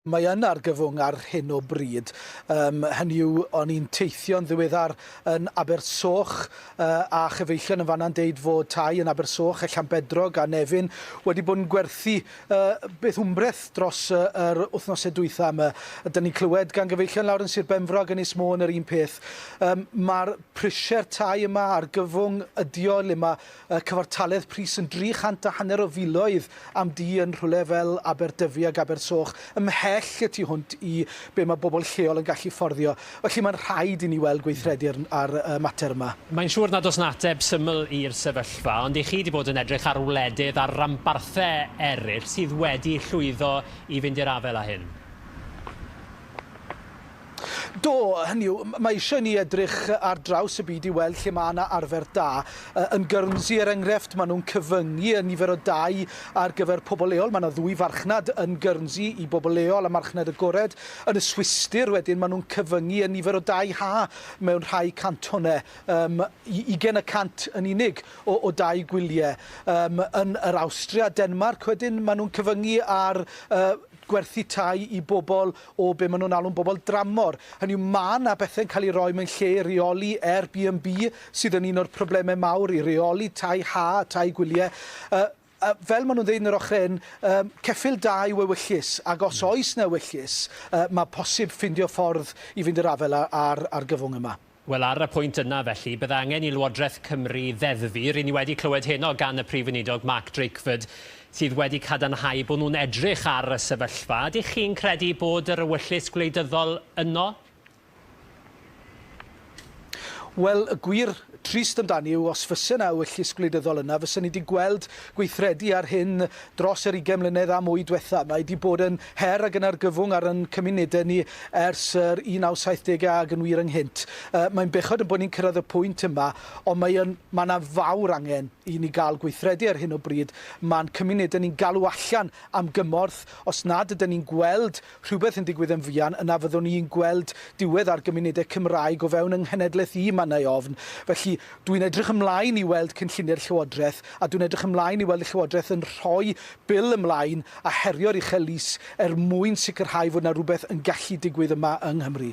Mae yn argyfwng ar hyn o bryd. Hynny yw, o'n i'n teithio'n ddiweddar yn Abersoch a chyfeillion yn fanna'n deud fod tai yn Abersoch a Llanbedrog a Nefyn wedi bod yn gwerthu beth wmbreth dros yr wythnosau dwytha yma. Dyna ni'n clywed gan gyfeillion lawr yn Sir Benfro ac Ynys Môn yr un peth. Mae'r prisie'r tai yma ar gyfwng ydio le mae cyfartaledd pris yn 300 o filoedd am di yn rhywle fel Aberdyfi ac Abersoch ymhell y tu hwnt i be mae bobl lleol yn gallu fforddio. Felly mae'n rhaid i ni weld gweithredu ar y mater yma. Mae'n siŵr nad oes 'na ateb syml i'r sefyllfa, ond i chi wedi bod yn edrych ar wledydd ar ranbarthau eraill sydd wedi llwyddo i fynd i'r afel â hyn. Do, hynny yw, mae eisiau ni edrych ar draws y byd i weld lle mae yna arfer da. Yn Guernsey, er enghraifft, maen nhw'n cyfyngu y nifer o dau ar gyfer pobl leol. Mae yna 2 farchnad yn Guernsey i bobl leol a marchnad agored. Yn y Swistir wedyn, maen nhw'n cyfyngu y nifer o dau ha mewn rhai cantonau. 20% yn unig o dau gwyliau. Yn yr Awstria, Denmarc wedyn, maen nhw'n cyfyngu ar gwerthu tai i bobl o be maen nhw'n alw'n bobl dramor. Hynny yw, mae yna bethau'n cael ei roi mewn lle i reoli Airbnb sydd yn un o'r problemau mawr i reoli tai ha, tai gwyliau. Fel maen nhw'n dweud yn yr ochren, ceffyl da i wewyllus, ac os oes na wewyllus, mae posib ffindio ffordd i fynd i'r afel ar gyfwng yma. Wel, ar y pwynt yna felly, bydd angen i Lywodraeth Cymru ddeddfu. Rydyn ni wedi clywed heno gan y Prif Weinidog Mark Drakeford sydd wedi cadarnhau bod nhw'n edrych ar y sefyllfa. Ydych chi'n credu bod yr ewyllus gwleidyddol yno? Wel, y gwir trist amdani yw os fysa yna ewyllus gwleidyddol yna, fysa ni wedi gweld gweithredu ar hyn dros yr 20 mlynedd a mwy diwetha. Mae wedi bod yn her ac yn argyfwng ar ein cymunedau ni ers yr 1970au ac yn wir ynghynt. Mae'n bechod yn bod ni'n cyrraedd y pwynt yma, ond mae yna fawr angen i ni gael gweithredu ar hyn o bryd. Mae'n cymunedau ni'n galw allan am gymorth. Os nad ydyn ni'n gweld rhywbeth yn digwydd yn fuan, yna fyddwn ni'n gweld diwedd ar gymunedau Cymraeg o fewn yng nghenedlaeth i man ei ofn. Felly dwi'n edrych ymlaen i weld cynllunio'r Llywodraeth a dwi'n edrych ymlaen i weld y Llywodraeth yn rhoi bil ymlaen a herio'r uchel is mwyn sicrhau fod yna rhywbeth yn gallu digwydd yma yng Nghymru.